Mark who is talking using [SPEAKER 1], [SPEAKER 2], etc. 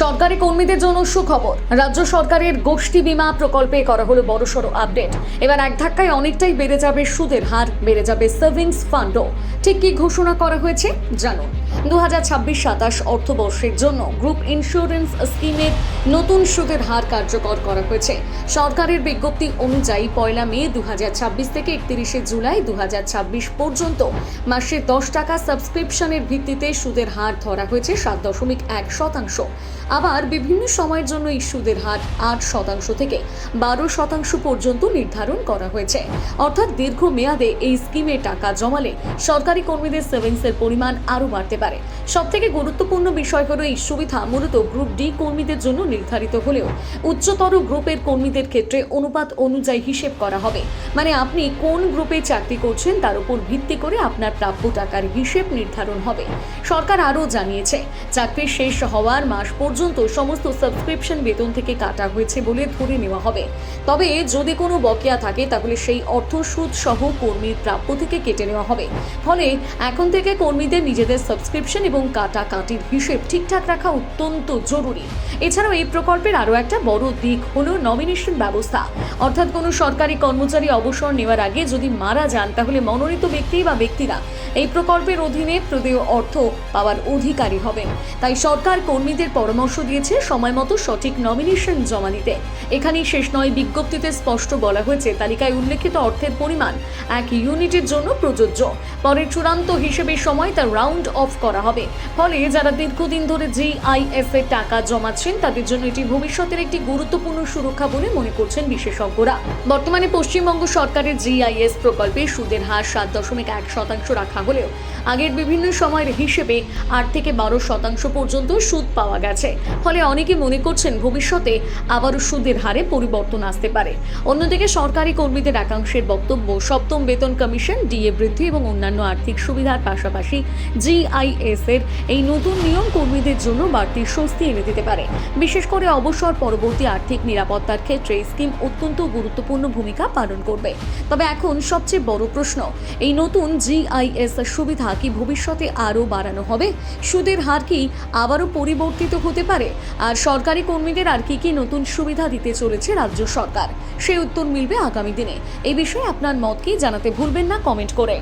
[SPEAKER 1] সরকারি কর্মীদের জন্য সুখবর। রাজ্য সরকারের গোষ্ঠী বীমা প্রকল্পে করা হলো বড়সড় আপডেট। এবার এক ধাক্কায় অনেকটাই বেড়ে যাবে সুদের হার, বেড়ে যাবে সেভিংস ফান্ডও। ঠিক কি ঘোষণা করা হয়েছে জানুন। 2026-27 অর্থবর্ষের জন্য গ্রুপ ইন্স্যুরেন্স স্কিমের নতুন সুদের হার কার্যকর করা হয়েছে। সরকারের বিজ্ঞপ্তি অনুযায়ী 1 মে 2026 থেকে 31 জুলাই 2026 পর্যন্ত মাসে 10 টাকা সাবস্ক্রিপশনের ভিত্তিতে সুদের হার ধরা হয়েছে 7.1%। আবার বিভিন্ন সময়ের জন্য এই সুদের হার 8% থেকে 12% পর্যন্ত নির্ধারণ করা হয়েছে। অর্থাৎ দীর্ঘ মেয়াদে এই স্কিমে টাকা জমালে সরকারি কর্মীদের সেভিংসের পরিমাণ আরও বাড়তে পারে। সবথেকে গুরুত্বপূর্ণ বিষয় হলো এই সুবিধা মূলত গ্রুপ ডি কর্মীদের জন্য নির্ধারিত হলেও উচ্চতর গ্রুপের কর্মীদের ক্ষেত্রে অনুপাত অনুযায়ী হিসেব করা হবে। মানে আপনি কোন গ্রুপে চাকরি করছেন তার উপর ভিত্তি করে আপনার প্রাপ্য টাকার হিসেব নির্ধারণ হবে। সরকার আরও জানিয়েছে, চাকরি শেষ হওয়ার মাস পর্যন্ত সমস্ত সাবস্ক্রিপশন বেতন থেকে কাটা হয়েছে বলে ধরে নেওয়া হবে। তবে যদি কোনো বকেয়া থাকে তাহলে সেই অর্থ সুদ সহ কর্মীর প্রাপ্য থেকে কেটে নেওয়া হবে। ফলে এখন থেকে কর্মীদের নিজেদের সাবস্ক্রিপশন এবং কাটাকাটির হিসেব ঠিকঠাক রাখা অত্যন্ত জরুরি। এছাড়াও এই প্রকল্পের আরও একটা বড় দিক হলো নমিনেশন ব্যবস্থা। অর্থাৎ কোনো সরকারি কর্মচারী অবসর নেওয়ার আগে যদি মারা যান তাহলে মনোনীত ব্যক্তি বা ব্যক্তিরা এই প্রকল্পের অধীনে প্রদেয় অর্থ পাওয়ার অধিকারী হবেন। তাই সরকার কর্মীদের পরামর্শ দিয়েছে সময় মতো সঠিক নমিনেশন জমা দিতে। এখানেই শেষ নয়, বিজ্ঞপ্তিতে স্পষ্ট বলা হয়েছে তালিকায় উল্লেখিত অর্থের পরিমাণ 1 ইউনিটের জন্য প্রযোজ্য। পরের চূড়ান্ত হিসেবের সময় তা রাউন্ড অফ করা হবে। ফলে যারা দীর্ঘদিন ধরে জিআইএস এর টাকা জমাচ্ছেন তাদের জন্য এটি ভবিষ্যতের একটি গুরুত্বপূর্ণ সুরক্ষা বলে মনে করছেন বিশেষজ্ঞরা। বর্তমানে পশ্চিমবঙ্গ সরকারের জিআইএস প্রকল্পে সুদের হার 7.1% রাখা হলেও আগের বিভিন্ন সময়ের হিসেবে 8 থেকে 12% পর্যন্ত সুদ পাওয়া গেছে। ফলে অনেকে মনে করছেন ভবিষ্যতে আবারও সুদের হারে পরিবর্তন আসতে পারে। অন্যদিকে সরকারি কর্মীদের একাংশের বক্তব্য, সপ্তম বেতন কমিশন, ডিএ বৃদ্ধি এবং অন্যান্য আর্থিক সুবিধার পাশাপাশি জিআইএস এর এই নতুন নিয়ম কর্মীদের জন্য বাড়তি স্বস্তি এনে দিতে পারে। বিশেষ করে অবসর পরবর্তী আর্থিক নিরাপত্তার ক্ষেত্রে স্কিম অত্যন্ত গুরুত্বপূর্ণ ভূমিকা পালন করবে। তবে এখন সবচেয়ে বড় প্রশ্ন, এই নতুন জিআইএস সুবিধা কি ভবিষ্যতে আরও বাড়ানো হবে? সুদের হার কি আবারও পরিবর্তিত হতে পারে? আর সরকারি কর্মীদের আর কি নতুন সুবিধা দিতে চলেছে রাজ্য সরকার? সেই উত্তর মিলবে আগামী দিনে। এই বিষয়ে আপনার মত কি জানাতে ভুলবেন না কমেন্ট করে।